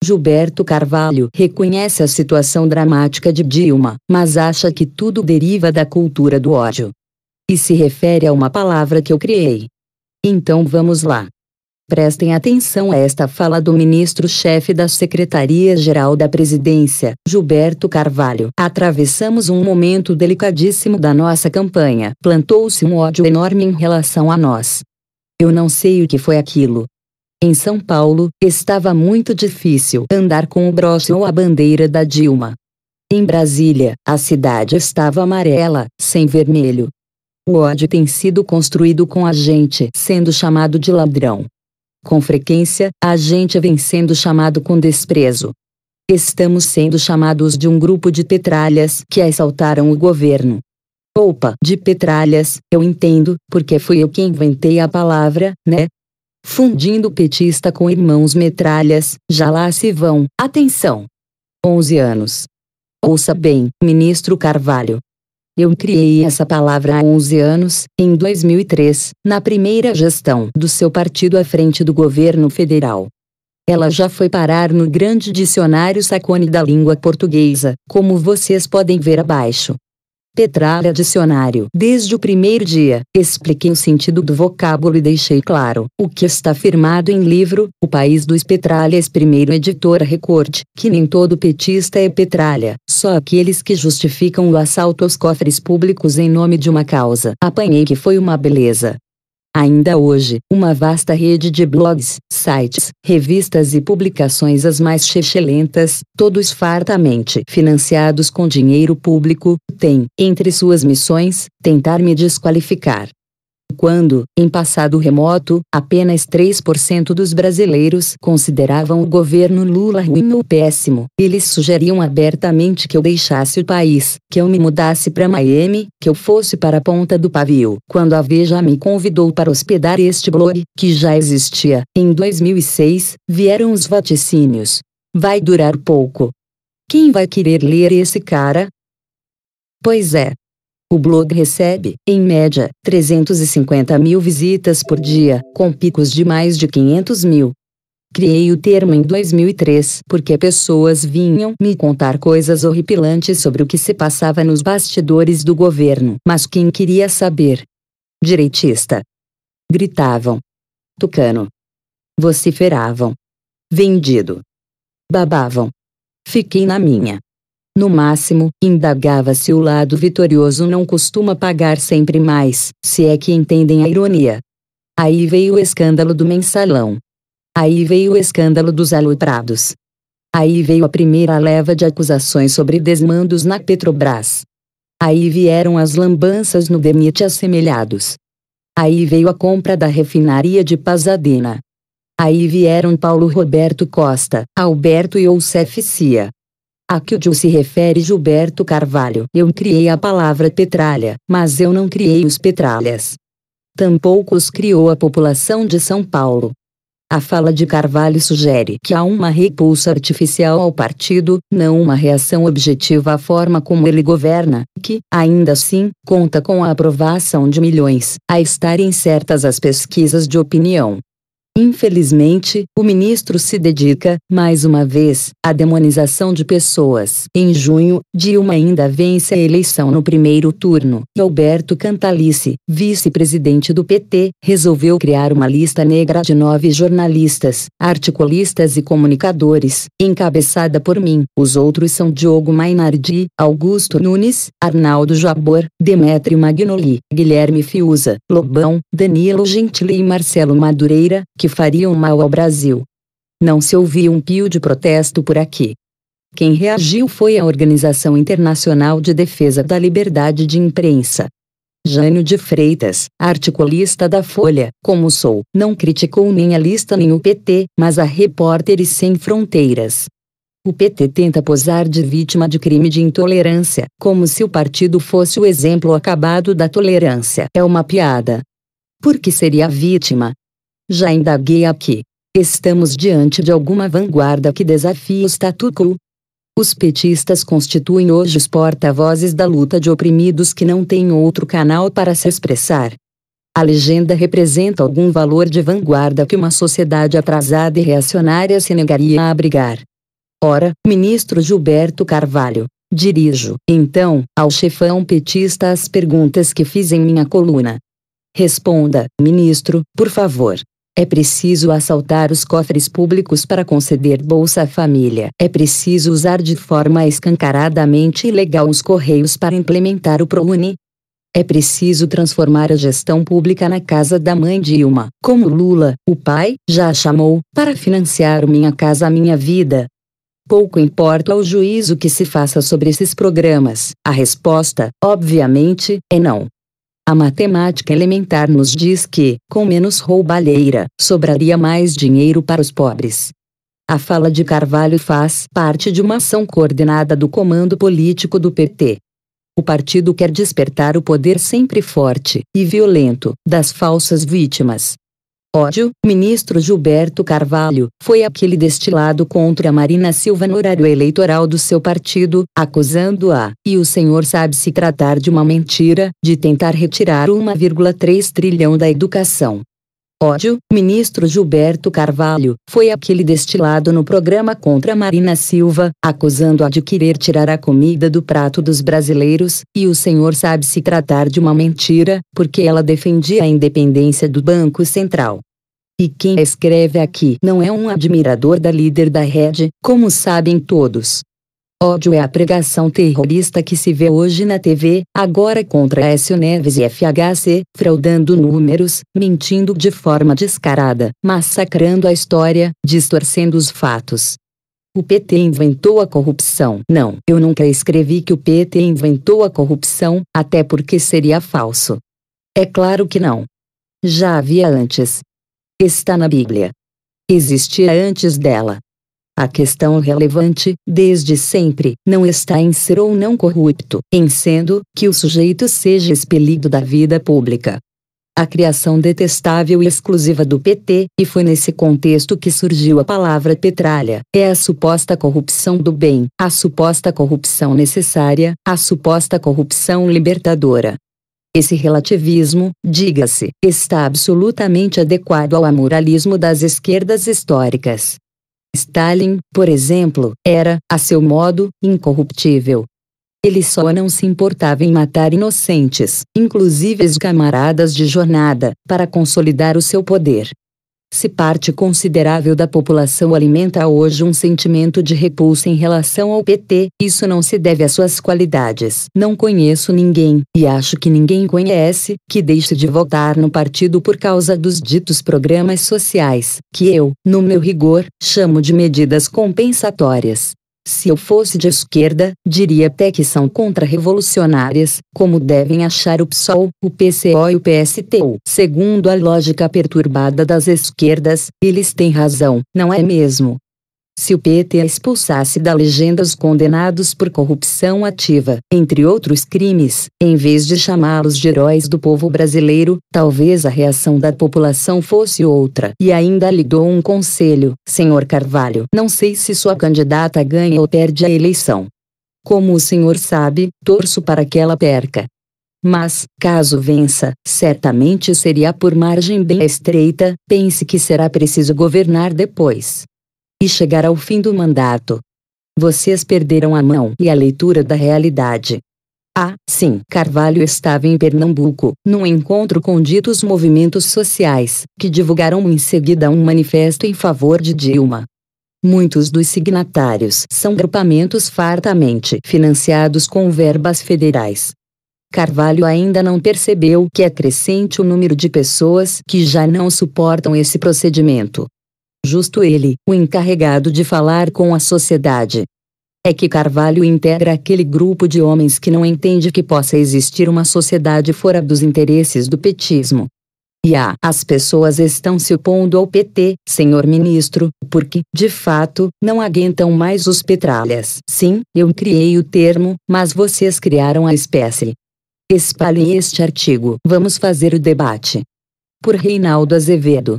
Gilberto Carvalho reconhece a situação dramática de Dilma, mas acha que tudo deriva da cultura do ódio. E se refere a uma palavra que eu criei. Então vamos lá. Prestem atenção a esta fala do ministro-chefe da Secretaria-Geral da Presidência, Gilberto Carvalho. Atravessamos um momento delicadíssimo da nossa campanha. Plantou-se um ódio enorme em relação a nós. Eu não sei o que foi aquilo. Em São Paulo, estava muito difícil andar com o broche ou a bandeira da Dilma. Em Brasília, a cidade estava amarela, sem vermelho. O ódio tem sido construído com a gente sendo chamado de ladrão. Com frequência, a gente vem sendo chamado com desprezo. Estamos sendo chamados de um grupo de petralhas que assaltaram o governo. Opa, de petralhas, eu entendo, porque fui eu que inventei a palavra, né? Fundindo petista com irmãos metralhas, já lá se vão, atenção! 11 anos. Ouça bem, ministro Carvalho. Eu criei essa palavra há 11 anos, em 2003, na primeira gestão do seu partido à frente do governo federal. Ela já foi parar no grande dicionário Sacone da língua portuguesa, como vocês podem ver abaixo. Petralha dicionário. Desde o primeiro dia, expliquei o sentido do vocábulo e deixei claro o que está afirmado em livro, O País dos Petralhas, primeiro editora Record, que nem todo petista é petralha, só aqueles que justificam o assalto aos cofres públicos em nome de uma causa. Apanhei que foi uma beleza. Ainda hoje, uma vasta rede de blogs, sites, revistas e publicações as mais excelentes, todos fartamente financiados com dinheiro público, tem, entre suas missões, tentar me desqualificar. Quando, em passado remoto, apenas 3% dos brasileiros consideravam o governo Lula ruim ou péssimo, eles sugeriam abertamente que eu deixasse o país, que eu me mudasse para Miami, que eu fosse para a ponta do pavio. Quando a Veja me convidou para hospedar este blog, que já existia, em 2006, vieram os vaticínios. Vai durar pouco. Quem vai querer ler esse cara? Pois é. O blog recebe, em média, 350 mil visitas por dia, com picos de mais de 500 mil. Criei o termo em 2003 porque pessoas vinham me contar coisas horripilantes sobre o que se passava nos bastidores do governo. Mas quem queria saber? Direitista. Gritavam. Tucano. Vociferavam. Vendido. Babavam. Fiquei na minha. No máximo, indagava se o lado vitorioso não costuma pagar sempre mais, se é que entendem a ironia. Aí veio o escândalo do mensalão. Aí veio o escândalo dos aloprados. Aí veio a primeira leva de acusações sobre desmandos na Petrobras. Aí vieram as lambanças no DENIT assemelhados. Aí veio a compra da refinaria de Pasadena. Aí vieram Paulo Roberto Costa, Alberto e Youssef Cia. A que o Gil se refere Gilberto Carvalho. Eu criei a palavra petralha, mas eu não criei os petralhas. Tampouco os criou a população de São Paulo. A fala de Carvalho sugere que há uma repulsa artificial ao partido, não uma reação objetiva à forma como ele governa, que, ainda assim, conta com a aprovação de milhões, a estarem certas as pesquisas de opinião. Infelizmente, o ministro se dedica, mais uma vez, à demonização de pessoas. Em junho, Dilma ainda vence a eleição no primeiro turno. Alberto Cantalice, vice-presidente do PT, resolveu criar uma lista negra de 9 jornalistas, articulistas e comunicadores, encabeçada por mim. Os outros são Diogo Mainardi, Augusto Nunes, Arnaldo Jabor, Demétrio Magnoli, Guilherme Fiuza, Lobão, Danilo Gentili e Marcelo Madureira, que fariam mal ao Brasil. Não se ouviu um pio de protesto por aqui. Quem reagiu foi a Organização Internacional de Defesa da Liberdade de Imprensa. Jânio de Freitas, articulista da Folha, como sou, não criticou nem a lista nem o PT, mas a Repórteres Sem Fronteiras. O PT tenta posar de vítima de crime de intolerância, como se o partido fosse o exemplo acabado da tolerância. É uma piada. Por que seria a vítima? Já indaguei aqui. Estamos diante de alguma vanguarda que desafia o statu quo? Os petistas constituem hoje os porta-vozes da luta de oprimidos que não têm outro canal para se expressar. A legenda representa algum valor de vanguarda que uma sociedade atrasada e reacionária se negaria a abrigar. Ora, ministro Gilberto Carvalho, dirijo, então, ao chefão petista as perguntas que fiz em minha coluna. Responda, ministro, por favor. É preciso assaltar os cofres públicos para conceder Bolsa Família. É preciso usar de forma escancaradamente ilegal os Correios para implementar o ProUni. É preciso transformar a gestão pública na casa da mãe Dilma, como Lula, o pai, já a chamou, para financiar o Minha Casa Minha Vida. Pouco importa o juízo que se faça sobre esses programas. A resposta, obviamente, é não. A matemática elementar nos diz que, com menos roubalheira, sobraria mais dinheiro para os pobres. A fala de Carvalho faz parte de uma ação coordenada do comando político do PT. O partido quer despertar o poder sempre forte e violento das falsas vítimas. Ódio, ministro Gilberto Carvalho, foi aquele destilado contra Marina Silva no horário eleitoral do seu partido, acusando-a, e o senhor sabe se tratar de uma mentira, de tentar retirar 1,3 trilhão da educação. Ódio, ministro Gilberto Carvalho, foi aquele destilado no programa contra Marina Silva, acusando-a de querer tirar a comida do prato dos brasileiros, e o senhor sabe se tratar de uma mentira, porque ela defendia a independência do Banco Central. E quem escreve aqui não é um admirador da líder da rede, como sabem todos. Ódio é a pregação terrorista que se vê hoje na TV, agora contra Aécio Neves e FHC, fraudando números, mentindo de forma descarada, massacrando a história, distorcendo os fatos. O PT inventou a corrupção. Não, eu nunca escrevi que o PT inventou a corrupção, até porque seria falso. É claro que não. Já havia antes. Está na Bíblia. Existia antes dela. A questão relevante, desde sempre, não está em ser ou não corrupto, em sendo que o sujeito seja expelido da vida pública. A criação detestável e exclusiva do PT, e foi nesse contexto que surgiu a palavra petralha, é a suposta corrupção do bem, a suposta corrupção necessária, a suposta corrupção libertadora. Esse relativismo, diga-se, está absolutamente adequado ao amoralismo das esquerdas históricas. Stalin, por exemplo, era, a seu modo, incorruptível. Ele só não se importava em matar inocentes, inclusive ex-camaradas de jornada, para consolidar o seu poder. Se parte considerável da população alimenta hoje um sentimento de repulsa em relação ao PT, isso não se deve às suas qualidades. Não conheço ninguém, e acho que ninguém conhece, que deixe de votar no partido por causa dos ditos programas sociais, que eu, no meu rigor, chamo de medidas compensatórias. Se eu fosse de esquerda, diria até que são contra-revolucionárias, como devem achar o PSOL, o PCO e o PSTU. Segundo a lógica perturbada das esquerdas, eles têm razão, não é mesmo? Se o PT expulsasse da legenda os condenados por corrupção ativa, entre outros crimes, em vez de chamá-los de heróis do povo brasileiro, talvez a reação da população fosse outra. E ainda lhe dou um conselho, senhor Carvalho. Não sei se sua candidata ganha ou perde a eleição. Como o senhor sabe, torço para que ela perca. Mas, caso vença, certamente seria por margem bem estreita, pense que será preciso governar depois. E chegar ao fim do mandato. Vocês perderam a mão e a leitura da realidade. Ah, sim, Carvalho estava em Pernambuco, num encontro com ditos movimentos sociais, que divulgaram em seguida um manifesto em favor de Dilma. Muitos dos signatários são grupamentos fartamente financiados com verbas federais. Carvalho ainda não percebeu que é crescente o número de pessoas que já não suportam esse procedimento. Justo ele, o encarregado de falar com a sociedade. É que Carvalho integra aquele grupo de homens que não entende que possa existir uma sociedade fora dos interesses do petismo. E as pessoas estão se opondo ao PT, senhor ministro, porque, de fato, não aguentam mais os petralhas. Sim, eu criei o termo, mas vocês criaram a espécie. Espalhem este artigo. Vamos fazer o debate. Por Reinaldo Azevedo.